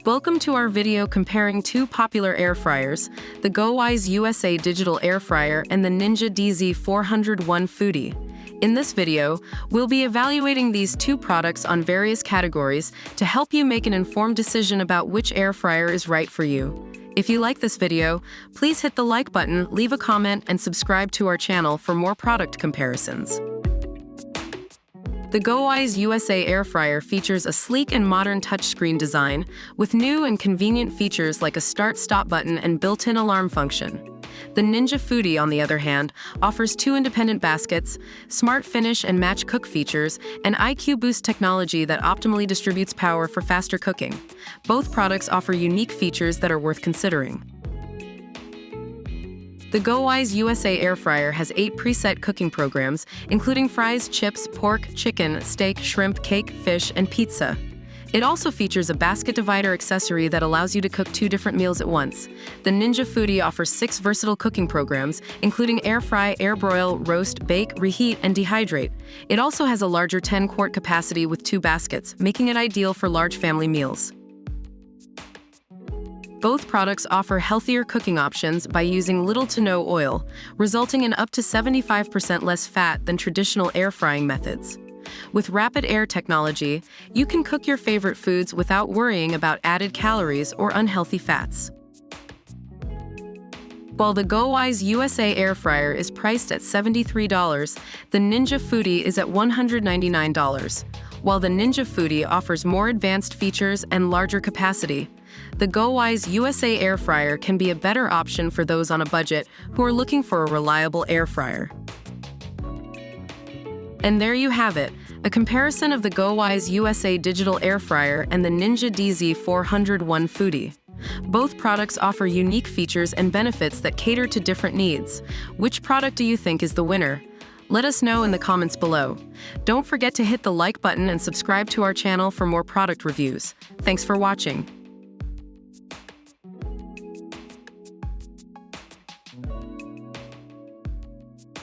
Welcome to our video comparing two popular air fryers, the GoWISE USA digital air fryer and the Ninja DZ401 Foodi. In this video, we'll be evaluating these two products on various categories to help you make an informed decision about which air fryer is right for you. If you like this video, please hit the like button, leave a comment, and subscribe to our channel for more product comparisons. The GoWISE USA air fryer features a sleek and modern touchscreen design with new and convenient features like a start-stop button and built-in alarm function. The Ninja Foodi, on the other hand, offers two independent baskets, smart finish and match cook features, and IQ Boost technology that optimally distributes power for faster cooking. Both products offer unique features that are worth considering. The GoWISE USA air fryer has 8 preset cooking programs, including fries, chips, pork, chicken, steak, shrimp, cake, fish, and pizza. It also features a basket divider accessory that allows you to cook 2 different meals at once. The Ninja Foodi offers 6 versatile cooking programs, including air fry, air broil, roast, bake, reheat, and dehydrate. It also has a larger 10-quart capacity with 2 baskets, making it ideal for large family meals. Both products offer healthier cooking options by using little to no oil, resulting in up to 75% less fat than traditional air frying methods. With rapid air technology, you can cook your favorite foods without worrying about added calories or unhealthy fats. While the GoWISE USA air fryer is priced at $73, the Ninja Foodi is at $199. While the Ninja Foodi offers more advanced features and larger capacity, the GoWISE USA air fryer can be a better option for those on a budget who are looking for a reliable air fryer. And there you have it, a comparison of the GoWISE USA digital air fryer and the Ninja DZ401 Foodi. Both products offer unique features and benefits that cater to different needs. Which product do you think is the winner? Let us know in the comments below. Don't forget to hit the like button and subscribe to our channel for more product reviews. Thanks for watching.